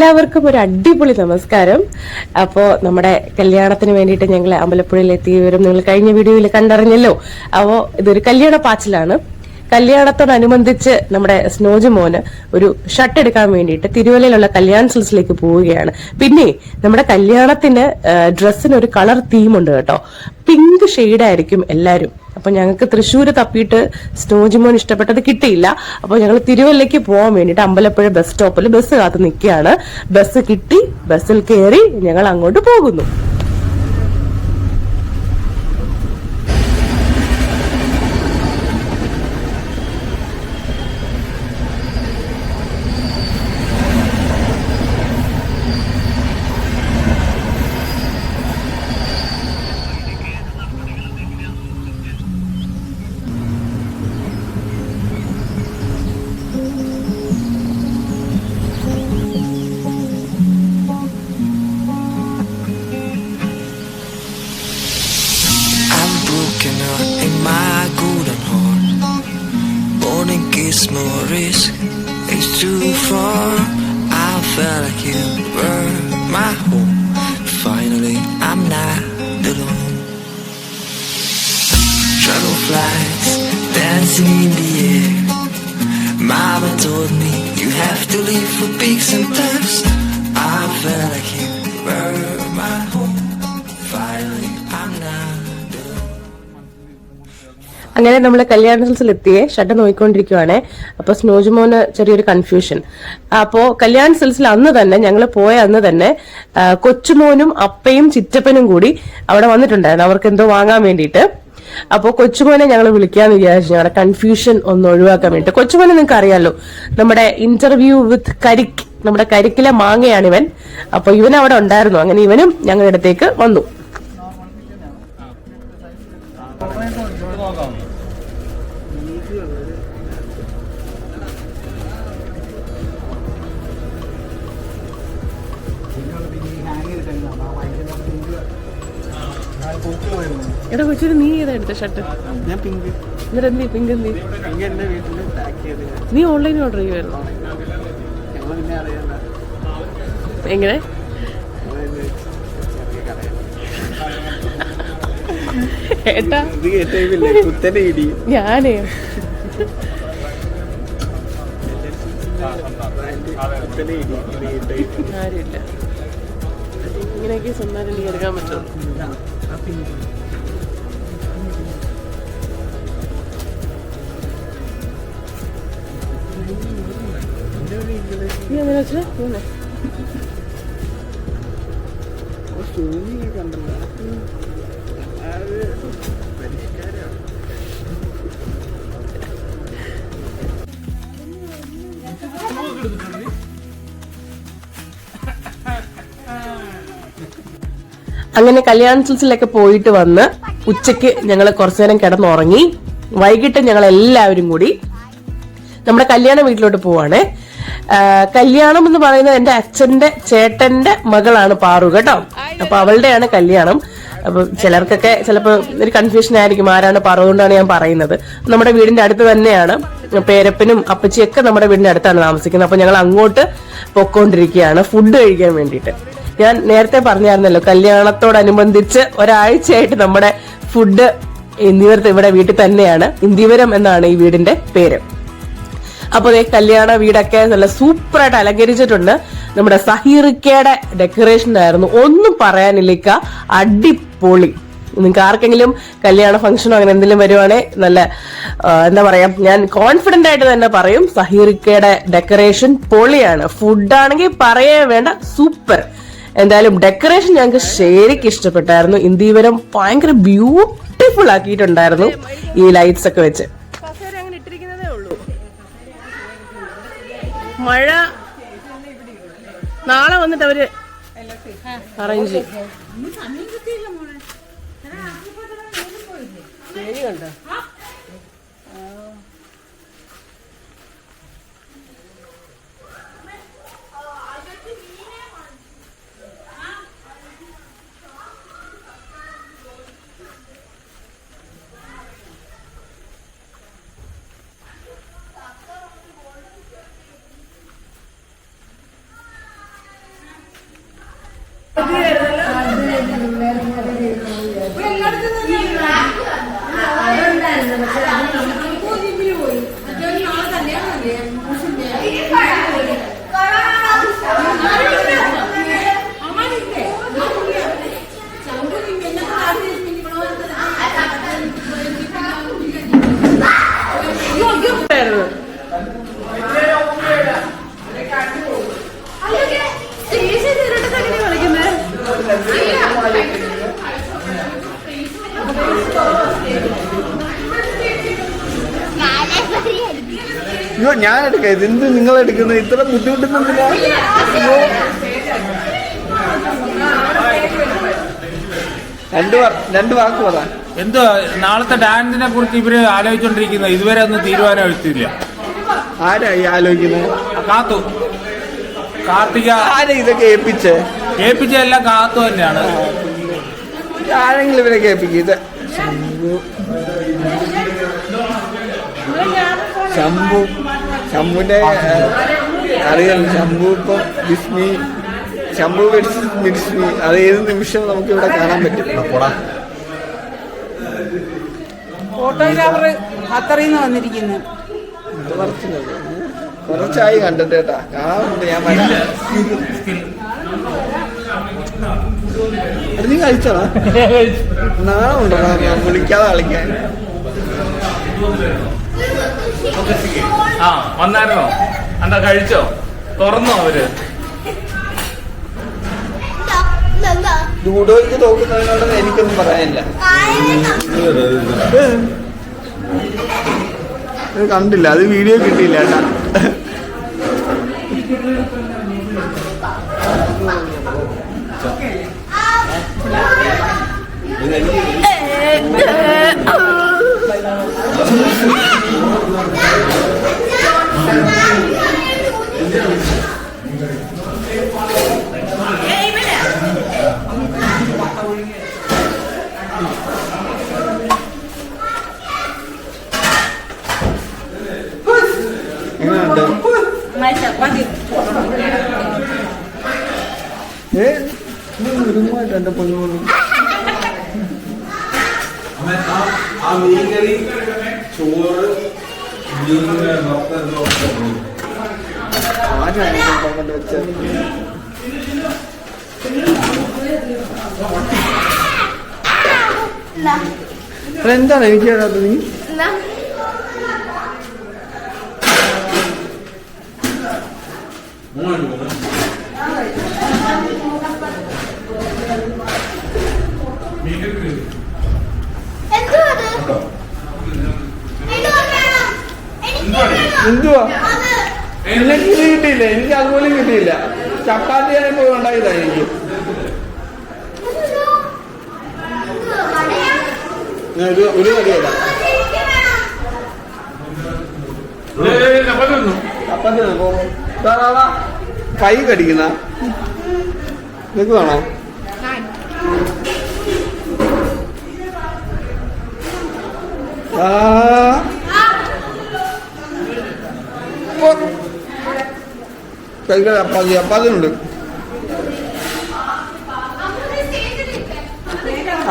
എല്ലാവർക്കും ഒരു അടിപൊളി നമസ്കാരം. അപ്പോൾ നമ്മുടെ കല്യാണത്തിന് വേണ്ടിയിട്ട് ഞങ്ങൾ അമ്പലപ്പുഴയിൽ എത്തിയവരും നിങ്ങൾ കഴിഞ്ഞ വീഡിയോയിൽ കണ്ടറിഞ്ഞല്ലോ. അപ്പോൾ ഇതൊരു കല്യാണ പാച്ചിലാണ്. കല്യാണത്തോടനുബന്ധിച്ച് നമ്മുടെ സ്നോജ് മോന് ഒരു ഷർട്ട് എടുക്കാൻ വേണ്ടിയിട്ട് തിരുവല്ലയിലുള്ള കല്യാൺ സിൽസിലേക്ക് പോവുകയാണ്. പിന്നെ നമ്മുടെ കല്യാണത്തിന് ഡ്രസ്സിന് ഒരു കളർ തീമുണ്ട് കേട്ടോ. പിങ്ക് ഷെയ്ഡായിരിക്കും എല്ലാവരും. അപ്പൊ ഞങ്ങൾക്ക് തൃശ്ശൂര് തപ്പിയിട്ട് സ്നോജ് മോൻ ഇഷ്ടപ്പെട്ടത് കിട്ടിയില്ല. അപ്പൊ ഞങ്ങൾ തിരുവല്ലയ്ക്ക് പോകാൻ വേണ്ടിയിട്ട് അമ്പലപ്പുഴ ബസ് സ്റ്റോപ്പിൽ ബസ് കാത്ത് നിൽക്കുകയാണ്. ബസ് കിട്ടി, ബസ്സിൽ കയറി ഞങ്ങൾ അങ്ങോട്ട് പോകുന്നു. More risk, it's too far. I felt like you were my home. Finally, I'm not alone. Dragonflies dancing in the air. Mama told me you have to leave for peaks and dust. I felt like you were my home. Finally, I'm not. അങ്ങനെ നമ്മൾ കല്യാണ സിൽസിൽ എത്തിയേ shirt നോക്കിക്കൊണ്ടിരിക്കുവാണേ. അപ്പൊ സ്നോജ് മോന് ചെറിയൊരു confusion. അപ്പോ കല്യാൺ സിൽസിൽ അന്ന് തന്നെ ഞങ്ങൾ പോയ അന്ന് തന്നെ കൊച്ചുമോനും അപ്പയും ചിറ്റപ്പനും കൂടി അവിടെ വന്നിട്ടുണ്ടായിരുന്നു, അവർക്ക് എന്തോ വാങ്ങാൻ വേണ്ടിയിട്ട്. അപ്പോ കൊച്ചുമോനെ ഞങ്ങൾ വിളിക്കാന്ന് വിചാരിച്ചു, ഞങ്ങളുടെ കൺഫ്യൂഷൻ ഒന്ന് ഒഴിവാക്കാൻ വേണ്ടിട്ട്. കൊച്ചുമോനെ നിങ്ങൾക്ക് അറിയാലോ, നമ്മുടെ ഇന്റർവ്യൂ വിത്ത് കരിക്ക്, നമ്മുടെ കരിക്കിലെ മാങ്ങയാണ് ഇവൻ. അപ്പൊ ഇവൻ അവിടെ ഉണ്ടായിരുന്നു. അങ്ങനെ ഇവനും ഞങ്ങളുടെ അടുത്തേക്ക് വന്നു. എടാ കൊച്ചു, നീ ഏതാ എടുത്ത ഷർട്ട്? എന്നിട്ട് എന്തി പിങ്ക് എന്തി? നീ ഓൺലൈനിൽ ഓർഡർ ചെയ്യുമായിരുന്നു? എങ്ങനെ? ഏട്ടാ ഞാനേ ആരുമില്ല, ഇങ്ങനെയൊക്കെ സ്വന്തം നീ എടുക്കാൻ പറ്റുള്ളൂ. നീ എങ്ങനെ വെച്ചാ അങ്ങനെ കല്യാൺ സിൽസിലൊക്കെ പോയിട്ട് വന്ന് ഉച്ചയ്ക്ക് ഞങ്ങൾ കുറച്ചു നേരം കിടന്നുറങ്ങി. വൈകിട്ട് ഞങ്ങൾ എല്ലാവരും കൂടി നമ്മുടെ കല്യാണ വീട്ടിലോട്ട് പോവാണ്. കല്യാണം എന്ന് പറയുന്നത് എന്റെ അച്ഛന്റെ ചേട്ടന്റെ മകളാണ് പാറു കേട്ടോ. അപ്പൊ അവളുടെയാണ് കല്യാണം. അപ്പൊ ചിലർക്കൊക്കെ ചിലപ്പോ ഒരു കൺഫ്യൂഷൻ ആയിരിക്കും ആരാണ് പാറു, അതുകൊണ്ടാണ് ഞാൻ പറയുന്നത്. നമ്മുടെ വീടിന്റെ അടുത്ത് തന്നെയാണ്. പേരപ്പനും അപ്പച്ചിയൊക്കെ നമ്മുടെ വീടിന്റെ അടുത്താണ് താമസിക്കുന്നത്. അപ്പൊ ഞങ്ങൾ അങ്ങോട്ട് പൊക്കോണ്ടിരിക്കുകയാണ് ഫുഡ് കഴിക്കാൻ വേണ്ടിയിട്ട്. ഞാൻ നേരത്തെ പറഞ്ഞായിരുന്നല്ലോ, കല്യാണത്തോടനുബന്ധിച്ച് ഒരാഴ്ചയായിട്ട് നമ്മുടെ ഫുഡ് ഇന്ദിവരത്ത് ഇവിടെ വീട്ടിൽ തന്നെയാണ്. ഇന്ദിവരം എന്നാണ് ഈ വീടിന്റെ പേര്. അപ്പൊ കല്യാണ വീടൊക്കെ നല്ല സൂപ്പറായിട്ട് അലങ്കരിച്ചിട്ടുണ്ട്. നമ്മുടെ സഹീറിക്കയുടെ ഡെക്കറേഷൻ ആയിരുന്നു, ഒന്നും പറയാനില്ല, അടിപൊളി. നിങ്ങൾക്ക് ആർക്കെങ്കിലും കല്യാണ ഫംഗ്ഷനോ അങ്ങനെ എന്തെങ്കിലും വരുവാണെങ്കിൽ നല്ല എന്താ പറയാ, ഞാൻ കോൺഫിഡന്റ് ആയിട്ട് തന്നെ പറയും, സഹീറിക്കയുടെ ഡെക്കറേഷൻ പൊളിയാണ്. ഫുഡാണെങ്കിൽ പറയേ വേണ്ട, സൂപ്പർ. എന്തായാലും ഡെക്കറേഷൻ ഞങ്ങൾക്ക് ശരിക്കും ഇഷ്ടപ്പെട്ടായിരുന്നു. ഇന്ദിവരം ഭയങ്കര ബ്യൂട്ടിഫുൾ ആക്കിയിട്ടുണ്ടായിരുന്നു ഈ ലൈറ്റ്സ് ഒക്കെ വെച്ച്. മഴ നാളെ വന്നിട്ട് അവര് അറേഞ്ച് ചെയ്യും. അയ്യോ ഞാൻ എടുക്കാം ഇതെന്ത് നിങ്ങൾ എടുക്കുന്നത് ഇത്ര ബുദ്ധിമുട്ടുന്നില്ല. രണ്ട് വാക്ക് പറ. എന്തോ നാളത്തെ ഡാൻസിനെ കുറിച്ച് ഇവര് ആലോചിച്ചോണ്ടിരിക്കുന്നത്, ഇതുവരെ ഒന്നും തീരുമാനം എടുത്തില്ല. ആരാ ഈ ആലോചിക്കുന്നത്? കാത്തു, കാർത്തിക. ആരാ ഇതൊക്കെ ഏൽപ്പിച്ച എല്ലാം കാത്തു തന്നെയാണ്. ആരെങ്കിലും ഇവരെ കേൾപ്പിക്കും. ഇത് ശംഭുവിന്റെ അറിയാം. ശംഭു ഇപ്പം ബിസ്മി, ശംഭു ബിസ്മി, അത് ഏത് നിമിഷം നമുക്ക് ഇവിടെ കാണാൻ പറ്റും. ഫോട്ടോഗ്രാഫർ ഖത്തറിന്ന് വന്നിരിക്കുന്നു. കുറച്ചായി കണ്ടിട്ട് കേട്ടാ, കാണുന്നുണ്ട്. ഞാൻ നീ കഴിച്ചോടാ, നാണുണ്ടോ വിളിക്കാതെ കളിക്കാൻ? ആ വന്നായിരുന്നോ? എന്താ കഴിച്ചോ? തുറന്നോ അവര്? ലൂഡോയ്ക്ക് തോക്കുന്നതിനോട് എനിക്കൊന്നും പറയാനില്ല. കണ്ടില്ല, അത് വീഡിയോ കിട്ടിയില്ല കേട്ടാ. എന്റെ പൊന്നു ആ മീൻകറി, ചോറ്, ആരാണ് വെച്ചത്? എന്താണ് എനിക്ക് കേടാത്ത? നീ എന്തുവാ? എനിക്ക് ഇത് കിട്ടിയില്ല, എനിക്ക് അതുപോലും കിട്ടിയില്ല. ചപ്പാത്തിയായി പോയി ഉണ്ടായതാ എനിക്ക്. ഒരു കറിയല്ല, കൈ കടിക്കുന്ന നിനക്ക് വേണോ? കൈകൾ അപ്പാതിനുണ്ട്.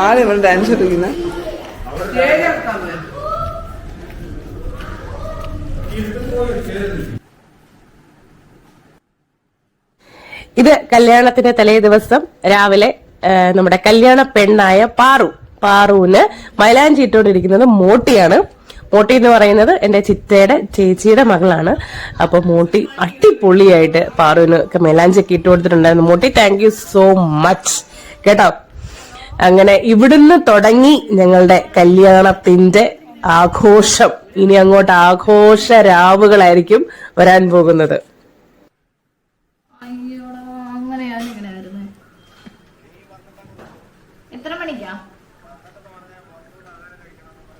ആരെ ഇവിടെ ഡാൻസ് കളിക്കുന്ന? ഇത് കല്യാണത്തിന്റെ തലേ ദിവസം രാവിലെ നമ്മുടെ കല്യാണ പെണ്ണായ പാറുവിന് മൈലാഞ്ചി ഇട്ടുകൊണ്ടിരിക്കുന്നത് മോട്ടിയാണ്. മോട്ടി എന്ന് പറയുന്നത് എന്റെ ചിറ്റയുടെ ചേച്ചിയുടെ മകളാണ്. അപ്പൊ മോട്ടി അടിപൊളിയായിട്ട് പാറുവിന് മൈലാഞ്ചി ഒക്കെ ഇട്ട് കൊടുത്തിട്ടുണ്ടായിരുന്നു. മോട്ടി താങ്ക് യു സോ മച്ച് കേട്ടോ. അങ്ങനെ ഇവിടുന്ന് തുടങ്ങി ഞങ്ങളുടെ കല്യാണത്തിന്റെ ആഘോഷം. ഇനി അങ്ങോട്ട് ആഘോഷ രാവുകളായിരിക്കും വരാൻ പോകുന്നത്.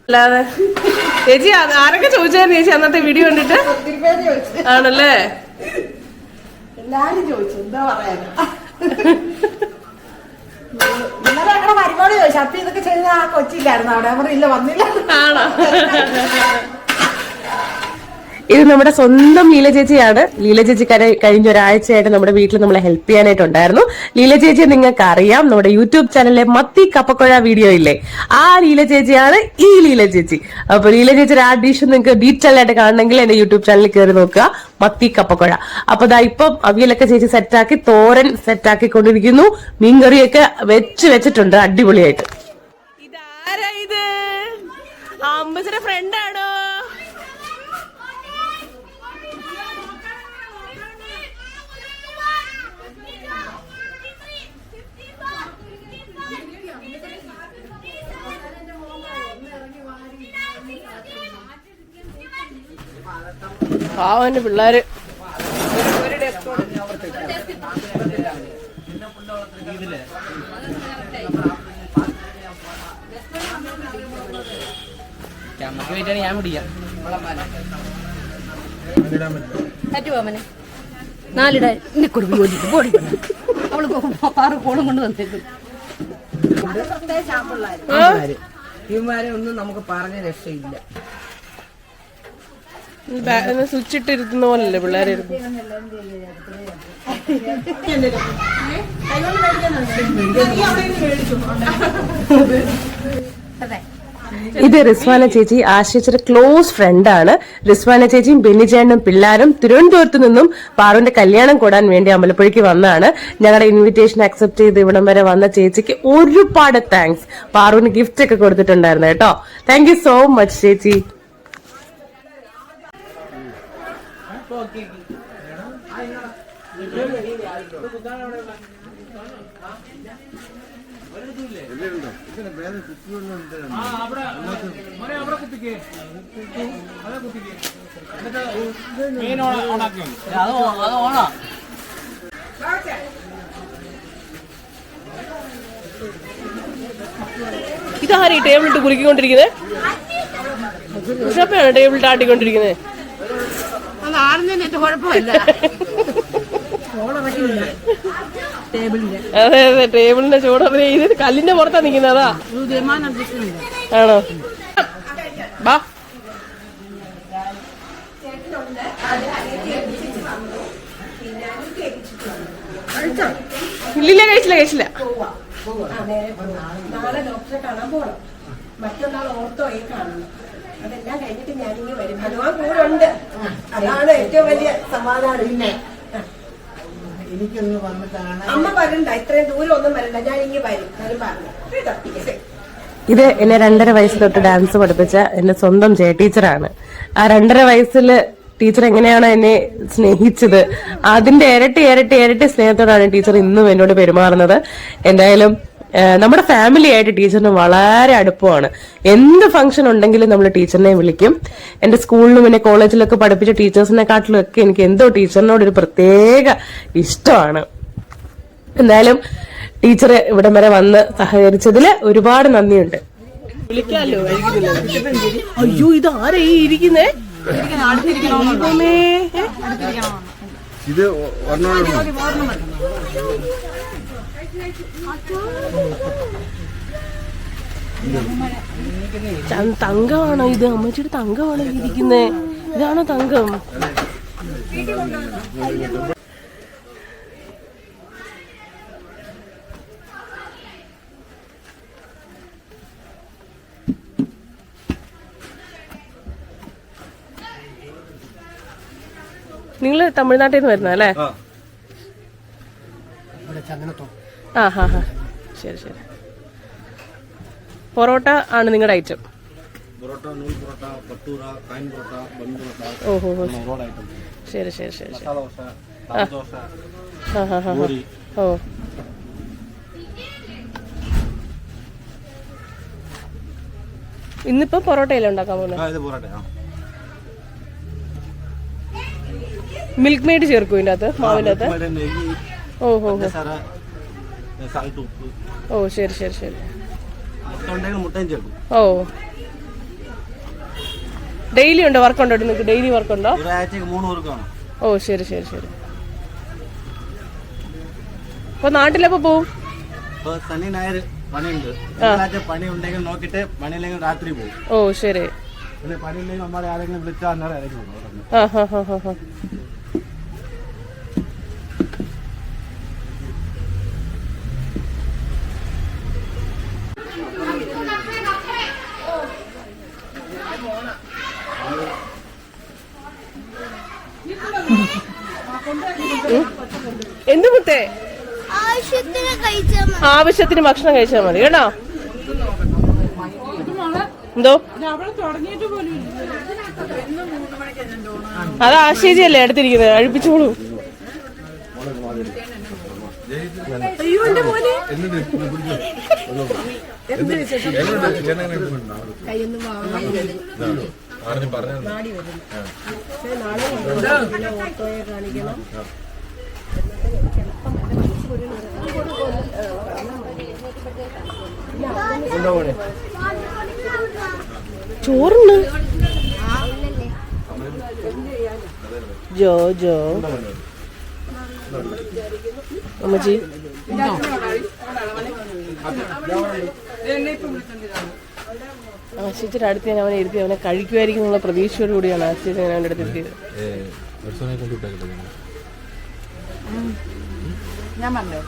അല്ലാതെ ചേച്ചി ആരൊക്കെ ചോദിച്ചായിരുന്നു ചേച്ചി അന്നത്തെ വീഡിയോ കണ്ടിട്ട്? ആണല്ലേ, എല്ലാരും ചോദിച്ചു എന്താ പറയാനാ. ഇന്നലെ ഞങ്ങളുടെ മരുമോട് ചോദിച്ചു, അപ്പൊ ഇതൊക്കെ ചെയ്ത ആ കൊച്ചില്ലായിരുന്നു അവിടെ? അവർ ഇല്ല, വന്നില്ല. ആണോ? ഇത് നമ്മുടെ സ്വന്തം ലീല ചേച്ചിയാണ്. ലീല ചേച്ചി കഴിഞ്ഞ ഒരാഴ്ചയായിട്ട് നമ്മുടെ വീട്ടിൽ നമ്മളെ ഹെൽപ്പ് ചെയ്യാനായിട്ടുണ്ടായിരുന്നു. ലീല ചേച്ചിയെ നിങ്ങൾക്ക് അറിയാം, നമ്മുടെ യൂട്യൂബ് ചാനലിലെ മത്തി കപ്പക്കുഴ വീഡിയോ ഇല്ലേ, ആ ലീല ചേച്ചിയാണ് ഈ ലീല ചേച്ചി. അപ്പൊ ലീല ചേച്ചിയുടെ ആ ഡിഷ് നിങ്ങൾക്ക് ഡീറ്റെയിൽ ആയിട്ട് കാണണമെങ്കിൽ എന്റെ യൂട്യൂബ് ചാനലിൽ കയറി നോക്കുക, മത്തി കപ്പക്കുഴ. അപ്പൊ ദാ ഇപ്പം അവിയലൊക്കെ ചേച്ചി സെറ്റാക്കി, തോരൻ സെറ്റാക്കിക്കൊണ്ടിരിക്കുന്നു, മീൻകറിയൊക്കെ വെച്ചിട്ടുണ്ട് അടിപൊളിയായിട്ട്. ഇതാരാ ഇത്? അമ്മച്ചിയുടെ ഫ്രണ്ടാണോ? പാവന്റെ പിള്ളേര്. ഞാൻ പിടിക്കാം. 4 എന്നെ കൊടുക്കും ജോലിക്ക് പോടി. അവള് 6 കോളും കൊണ്ട് വന്നേക്കും. ഇവന്മാരെ ഒന്നും നമുക്ക് പറഞ്ഞ രക്ഷയില്ല. സ്വിച്ച് ഇട്ടിരുത്തുന്ന പോലല്ലേ പിള്ളേരെ ഇത് റിസ്വാന ചേച്ചി ആശ്രയിച്ചൊരു ക്ലോസ് ഫ്രണ്ടാണ്. റിസ്വാന ചേച്ചിയും ബെന്നിച്ചേട്ടനും പിള്ളേരും തിരുവനന്തപുരത്ത് നിന്നും പാറുവിന്റെ കല്യാണം കൂടാൻ വേണ്ടി അമ്പലപ്പുഴയ്ക്ക് വന്നതാണ്. ഞങ്ങളുടെ ഇൻവിറ്റേഷൻ അക്സെപ്റ്റ് ചെയ്ത് ഇവിടം വരെ വന്ന ചേച്ചിക്ക് ഒരുപാട് താങ്ക്സ്. പാറുവിന് ഗിഫ്റ്റ് ഒക്കെ കൊടുത്തിട്ടുണ്ടായിരുന്നു കേട്ടോ. താങ്ക് യു സോ മച്ച് ചേച്ചി. ഇതാരീ ടേബിളിട്ട് കുലുക്കിക്കൊണ്ടിരിക്കുന്നത്? ടേബിളിട്ട് ആട്ടിക്കൊണ്ടിരിക്കുന്നത്? കുഴപ്പമില്ല. അതെ അതെ, ടേബിളിന്റെ ചൂട്. ഇത് കല്ലിന്റെ പുറത്താ നിക്കുന്നത്. അതാ ആണോ? ബാ ഇല്ലില്ല, കഴിച്ചില്ല. നാളെ ഡോക്ടറെ കാണാൻ പോകണം. മറ്റന്നാൾ ഓർത്തോയെ കാണണം. അതെല്ലാം കഴിഞ്ഞിട്ട് ഞാനിങ്ങ് വരും. ഭഗവാൻ കൂടെ ഉണ്ട്. അതാണ് ഏറ്റവും വലിയ സമാധാനം. പിന്നെ എനിക്കൊന്ന് വന്ന് കാണാൻ അമ്മ വരണ്ട, ഇത്രയും ദൂരം ഒന്നും വരണ്ട. ഞാൻ ഇങ്ങ് വരും. ഞാൻ പറഞ്ഞു. ഇത് എന്നെ 2.5 വയസ്സ് തൊട്ട് ഡാൻസ് പഠിപ്പിച്ച എന്റെ സ്വന്തം ടീച്ചറാണ്. ആ 2.5 വയസ്സില് ടീച്ചർ എങ്ങനെയാണോ എന്നെ സ്നേഹിച്ചത്, അതിന്റെ ഇരട്ടി സ്നേഹത്തോടാണ് ടീച്ചർ ഇന്നും എന്നോട് പെരുമാറുന്നത്. എന്തായാലും നമ്മുടെ ഫാമിലി ആയിട്ട് ടീച്ചറിന് വളരെ അടുപ്പമാണ്. എന്ത് ഫംഗ്ഷൻ ഉണ്ടെങ്കിലും നമ്മൾ ടീച്ചറിനെ വിളിക്കും. എന്റെ സ്കൂളിലും പിന്നെ കോളേജിലൊക്കെ പഠിപ്പിച്ച ടീച്ചേഴ്സിനെക്കാട്ടിലും ഒക്കെ എനിക്ക് എന്തോ ടീച്ചറിനോട് ഒരു പ്രത്യേക ഇഷ്ടമാണ്. എന്തായാലും ടീച്ചർ ഇവിടം വരെ വന്ന് സഹകരിച്ചതില് ഒരുപാട് നന്ദിയുണ്ട്. വിളിക്കാമല്ലോ. അയ്യോ, ഇത് ആരാ ഈ ഇരിക്കുന്നേ? ഇത് തങ്കമാണോ ഇത്? അമ്മച്ചിയുടെ തങ്കമാണോ ഇരിക്കുന്നേ? ഇതാണോ തങ്കം? നിങ്ങള് തമിഴ്നാട്ടിൽ നിന്ന് വരുന്ന അല്ലേ? ആ. ശരി. പൊറോട്ട ആണ് നിങ്ങളുടെ ഐറ്റം? ഓഹോ, ശരി. ഓ, ഇന്നിപ്പോ പൊറോട്ടയല്ലേ ഉണ്ടാക്കാൻ പോകുന്നത്? മിൽക്ക് മെയ്ഡ് ചേർക്കും ഇതിന്റെ അകത്ത്, മാവിന്റെ അകത്ത്? ഓഹോ, ഓ, ശരി. ഓ, ഡെയിലി ഉണ്ടോ? വർക്കുണ്ടോ നിങ്ങൾക്ക്? ഡെയിലി വർക്കുണ്ടോ? ഓ, ശരി. അപ്പൊ നാട്ടിലപ്പോ പോവും? ശനി ഞായർ പണിയുണ്ട്. പണി ഉണ്ടെങ്കിൽ നോക്കിട്ട് പണിയില്ലെങ്കിൽ രാത്രി പോകും. ഓ, ശരി. പിന്നെ പണിയില്ലെങ്കിൽ നമ്മളെ ആരെങ്കിലും വിളിച്ചാൽ അന്നേരം ഇറങ്ങി പോകും. എന്ത് മുത്തേ? ആവശ്യത്തിന് ഭക്ഷണം കഴിച്ചാൽ മതി കേട്ടോ. എന്തോ? അത് ആശേരിയല്ലേ അടുത്തിരിക്കുന്നത്, അഴിപ്പിച്ചോളൂ. അയ്യോ, എന്റെ പോലെ നാടി വരുന്നു. പക്ഷേ നാളെ കൊണ്ടുപോകണം. പിന്നെ ഓട്ടോയെ കാണിക്കണം. ചോറുണ്ട്. ജോ ജോ അമ്മച്ചി ആശിച്ചിട്ട് അടുത്ത് ഞാൻ അവനെ ഇരുത്തി അവനെ കഴിക്കുമായിരിക്കും എന്നുള്ള പ്രതീക്ഷയോട് കൂടിയാണ് ആശിച്ച് ഞാൻ അവൻ്റെ അടുത്ത് എത്തിയത്. ഞാൻ പറഞ്ഞോ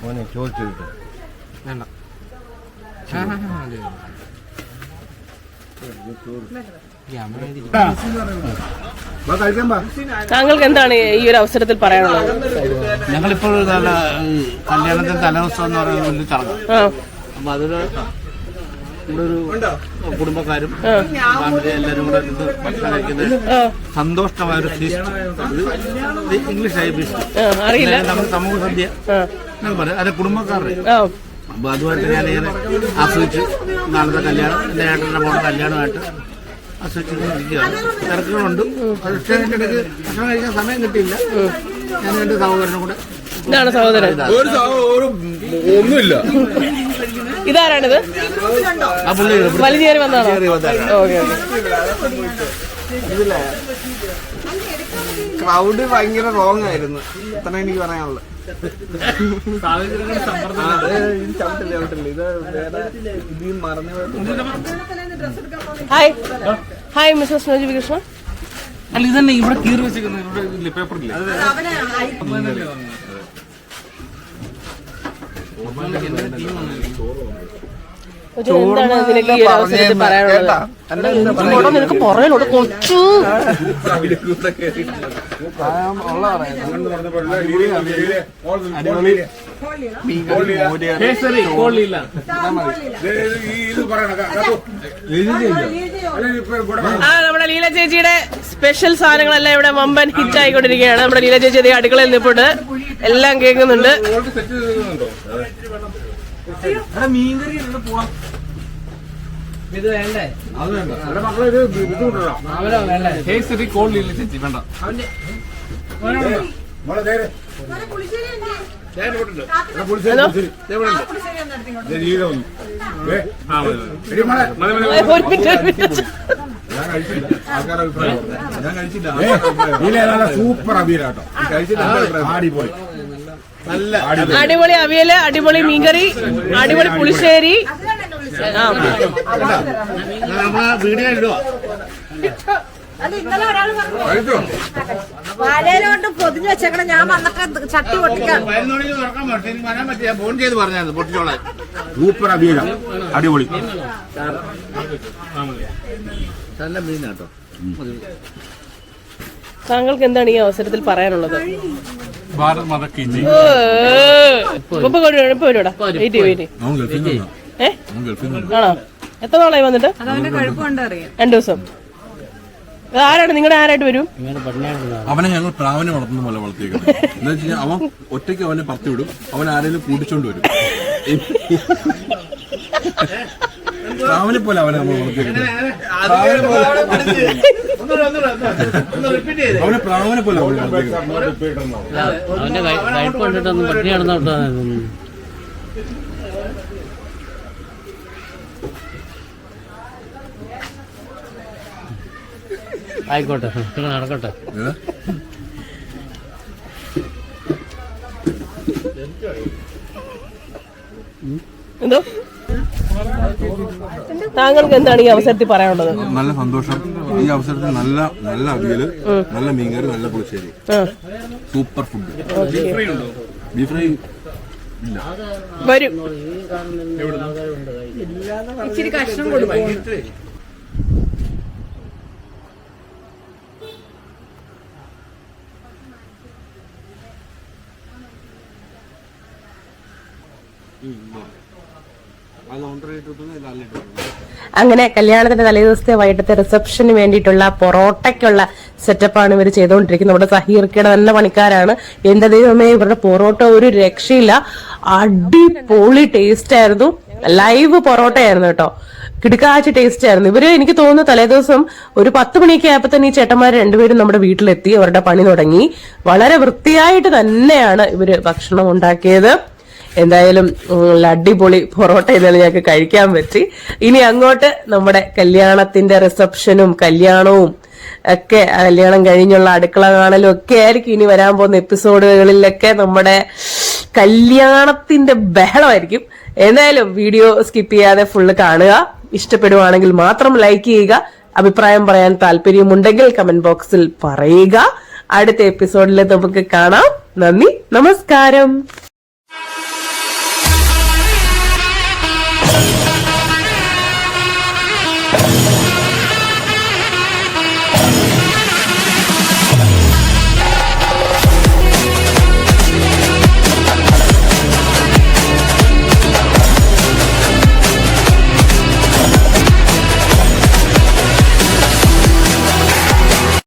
മോനെ ചോദിച്ചു വേണ്ട താങ്കൾക്ക് എന്താണ് ഈ ഒരു അവസരത്തിൽ പറയാനുള്ളത്? ഞങ്ങളിപ്പോൾ കല്യാണത്തിന് തലേദിവസം എന്ന് പറയുന്ന വലിയ ചടങ്ങ്. അപ്പൊ അതൊരു ഇവിടെ ഒരു കുടുംബക്കാരും ഫാമിലി എല്ലാവരും കൂടെ ഇത് ഭക്ഷണം കഴിക്കുന്നത് സന്തോഷമായ ഒരു ഫീസ്റ്റ്. ഇംഗ്ലീഷായി ഫീസ്റ്റ് അറിയില്ല. നമ്മുടെ സമൂഹ സദ്യ പറയാം. അത് കുടുംബക്കാരുടെ. അപ്പൊ അതുമായിട്ട് ഞാനിങ്ങനെ ആസ്വദിച്ച് നാളത്തെ കല്യാണം എൻ്റെ ഏട്ടൻ്റെ മോളുടെ കല്യാണമായിട്ട് ആസ്വദിച്ചിരിക്കുകയാണ്. തിരക്കുകളുണ്ട്. പക്ഷേ എൻ്റെ ഇടയ്ക്ക് ഭക്ഷണം കഴിക്കാൻ സമയം കിട്ടിയില്ല. ഞാൻ എൻ്റെ സഹോദരനും കൂടെ. ഇതാണ് സഹോദരൻ. ഒന്നുമില്ല. ഇതാരാണിത്? ആ പുള്ളി വലിഞ്ഞേറി വന്നതാണോ? ഓക്കെ. ഇതില്ലേ ക്രൗഡ് ഭയങ്കര റോങ് ആയിരുന്നു. ഇത്ര എനിക്ക് പറയാനുള്ളത്. Hi hi mister Snoji Krishna. അല്ല ഇതന്നെ ഇവിടെ കീറി വെച്ചിരിക്കുന്നത് പേപ്പറില്ല. എന്താണ് നിനക്ക് ഈ ഒരു അവസരത്തിൽ പറയാനുള്ളത്? നിനക്ക് പുറകിലോട്ട് കൊച്ചു നമ്മുടെ ലീല ചേച്ചിയുടെ സ്പെഷ്യൽ സാധനങ്ങളെല്ലാം ഇവിടെ വമ്പൻ ഹിറ്റ് ആയിക്കൊണ്ടിരിക്കുകയാണ്. നമ്മുടെ ലീല ചേച്ചി അടുക്കളയിൽ നിൽപ്പുണ്ട്. എല്ലാം കേൾക്കുന്നുണ്ട്. ഇത് വേണ്ടേ? അത് വേണ്ട. ചേച്ചി കോളില്ല ചേച്ചി വേണ്ട. സൂപ്പർ അവിയലാട്ടോ. അടിപൊളി അടിപൊളി അവിയല്, അടിപൊളി മീൻകറി, അടിപൊളി പുളിശ്ശേരി. വീഡിയോ ഇടുവാ. വാലയിലോട്ട് പൊതിഞ്ഞു വെച്ചേക്കണം. ഞാൻ വന്നിട്ട് ചട്ടി പൊട്ടിക്കാം. 11 മണിക്ക് തുറക്കാൻ പറ്റും. എനിക്ക് വരാൻ പറ്റില്ല. ഫോൺ ചെയ്ത് പറഞ്ഞായിരുന്നു പൊട്ടിച്ചോളാൻ. സൂപ്പർ അവിയല അടിപൊളി. നല്ല മീനാട്ടോ. താങ്കൾക്ക് എന്താണ് ഈ അവസരത്തിൽ പറയാനുള്ളത്? ആണോ? എത്ര നാളായി വന്നിട്ട്? 2 ദിവസം. ആരാണ് നിങ്ങളുടെ ആരായിട്ട് വരും? അവനെ ഞങ്ങൾ പ്രാവിനെ വളർത്തുന്ന പോലെ വളർത്തിയേക്കുന്നത്. എന്താ വെച്ച് കഴിഞ്ഞാൽ അവൻ ഒറ്റയ്ക്ക് അവനെ പറത്തി വിടും. അവൻ ആരെങ്കിലും കൂട്ടിച്ചോണ്ട് വരും. പ്രാവിനെ പോലെ അവനെ നമ്മൾ വളർത്തിയേക്കുന്നത്. അവനെ പ്രാവിനെ പോലെ അവനെ വളർത്തിയേക്കുന്നത്. അവന്റെ കഴിപ്പ് കണ്ടിട്ടൊന്നും പട്ടിണി നടന്നോട്ടാ. ആയിക്കോട്ടെ, നടക്കട്ടെ. എന്തോ താങ്കൾക്ക് എന്താണ് ഈ അവസരത്തിൽ പറയാനുള്ളത്? നല്ല സന്തോഷം. ഈ അവസരത്തിൽ നല്ല നല്ല അവിയല്, നല്ല മീൻകറി, നല്ല പുളിശ്ശേരി, സൂപ്പർ ഫുഡ്. ബീഫ് ഫ്രൈ ഇല്ല, വരും. ഇച്ചിരി കഷ്ണം കൊടുക്കും. അത് 1.5 ലിറ്റർ 4 ലിറ്റർ. അങ്ങനെ കല്യാണത്തിന്റെ തലേദിവസത്തെ വൈകിട്ടത്തെ റിസപ്ഷന് വേണ്ടിയിട്ടുള്ള പൊറോട്ടയ്ക്കുള്ള സെറ്റപ്പാണ് ഇവർ ചെയ്തുകൊണ്ടിരിക്കുന്നത്. നമ്മുടെ സഹീർക്കയുടെ തന്നെ പണിക്കാരാണ്. എന്റെ ദൈവമേ, ഇവരുടെ പൊറോട്ട ഒരു രക്ഷയില്ല, അടിപൊളി ടേസ്റ്റ് ആയിരുന്നു. ലൈവ് പൊറോട്ടയായിരുന്നു കേട്ടോ, കിടുക്കാച്ചി ടേസ്റ്റ് ആയിരുന്നു. ഇവര് എനിക്ക് തോന്നുന്നു തലേദിവസം ഒരു 10 മണിയൊക്കെ ആയപ്പോ തന്നെ ഈ ചേട്ടന്മാർ രണ്ടുപേരും നമ്മുടെ വീട്ടിലെത്തി, അവരുടെ പണി തുടങ്ങി. വളരെ വൃത്തിയായിട്ട് തന്നെയാണ് ഇവര് ഭക്ഷണം ഉണ്ടാക്കിയത്. എന്തായാലും അടിപൊളി പൊറോട്ട ഇന്നലെ ഞങ്ങൾക്ക് കഴിക്കാൻ പറ്റി. ഇനി അങ്ങോട്ട് നമ്മുടെ കല്യാണത്തിന്റെ റിസപ്ഷനും കല്യാണവും ഒക്കെ, കല്യാണം കഴിഞ്ഞുള്ള അടുക്കള കാണലും ഒക്കെ ആയിരിക്കും ഇനി വരാൻ പോകുന്ന എപ്പിസോഡുകളിലൊക്കെ. നമ്മുടെ കല്യാണത്തിന്റെ ബഹളമായിരിക്കും. എന്തായാലും വീഡിയോ സ്കിപ്പ് ചെയ്യാതെ ഫുള്ള് കാണുക. ഇഷ്ടപ്പെടുവാണെങ്കിൽ മാത്രം ലൈക്ക് ചെയ്യുക. അഭിപ്രായം പറയാൻ താല്പര്യമുണ്ടെങ്കിൽ കമന്റ് ബോക്സിൽ പറയുക. അടുത്ത എപ്പിസോഡിൽ നമുക്ക് കാണാം. നന്ദി, നമസ്കാരം.